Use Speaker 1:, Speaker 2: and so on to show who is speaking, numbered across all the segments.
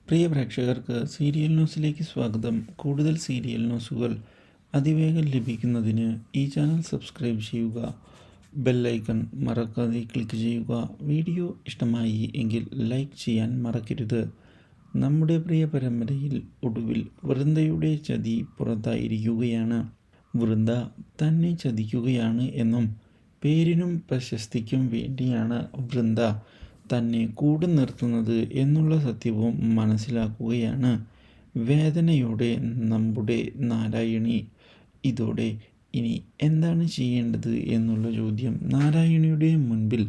Speaker 1: പ്രിയ പ്രേക്ഷകർക്ക് സീരിയൽ ന്യൂസിലേക്ക് സ്വാഗതം. കൂടുതൽ സീരിയൽ ന്യൂസുകൾ അതിവേഗം ലഭിക്കുന്നതിന് ഈ ചാനൽ സബ്സ്ക്രൈബ് ചെയ്യുക. ബെല്ലൈക്കൺ മറക്കാതെ ക്ലിക്ക് ചെയ്യുക. വീഡിയോ ഇഷ്ടമായി എങ്കിൽ ലൈക്ക് ചെയ്യാൻ മറക്കരുത്. നമ്മുടെ പ്രിയ പരമ്പരയിൽ ഒടുവിൽ വൃന്ദയുടെ ചതി പുറത്തായിരിക്കുകയാണ്. വൃന്ദ തന്നെ ചതിക്കുകയാണ് എന്നും പേരിനും പ്രശസ്തിക്കും വേണ്ടിയാണ് വൃന്ദ തന്നെ കൂടെ നിർത്തുന്നത് എന്നുള്ള സത്യവും മനസ്സിലാക്കുകയാണ് വേദനയോടെ നമ്മുടെ നാരായണി. ഇതോടെ ഇനി എന്താണ് ചെയ്യേണ്ടത് എന്നുള്ള ചോദ്യം നാരായണിയുടെ മുൻപിൽ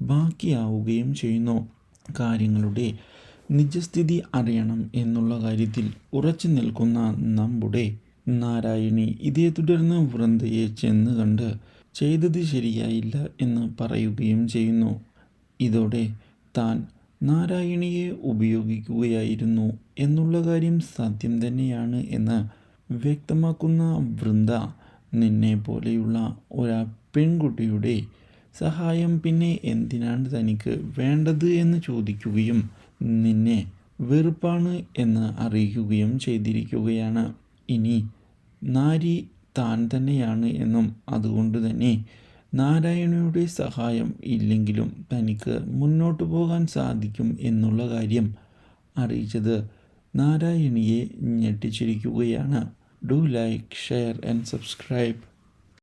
Speaker 1: ബാക്കിയാവുകയും ചെയ്യുന്നു. കാര്യങ്ങളുടെ നിജസ്ഥിതി അറിയണം എന്നുള്ള കാര്യത്തിൽ ഉറച്ചു നിൽക്കുന്ന നമ്മുടെ നാരായണി ഇതേ തുടർന്ന് വൃന്ദയെ ചെന്ന് കണ്ട് ചെയ്തത് ശരിയായില്ല എന്ന് പറയുകയും ചെയ്യുന്നു. ഇതോടെ താൻ നാരായണിയെ ഉപയോഗിക്കുകയായിരുന്നു എന്നുള്ള കാര്യം സത്യം തന്നെയാണ് എന്ന് വ്യക്തമാക്കുന്ന വൃന്ദ, നിന്നെ പോലെയുള്ള ഒരു പെൺകുട്ടിയുടെ സഹായം പിന്നെ എന്തിനാണ് തനിക്ക് വേണ്ടത് എന്ന് ചോദിക്കുകയും നിന്നെ വെറുപ്പാണ് എന്ന് അറിയിക്കുകയും ചെയ്തിരിക്കുകയാണ്. ഇനി നാരി താൻ തന്നെയാണ് എന്നും അതുകൊണ്ട് തന്നെ നാരായണയുടെ സഹായം ഇല്ലെങ്കിലും തനിക്ക് മുന്നോട്ട് പോകാൻ സാധിക്കും എന്നുള്ള കാര്യം അറിയിച്ചത് നാരായണിയെ ഞെട്ടിച്ചിരിക്കുകയാണ്. Do like, share and subscribe.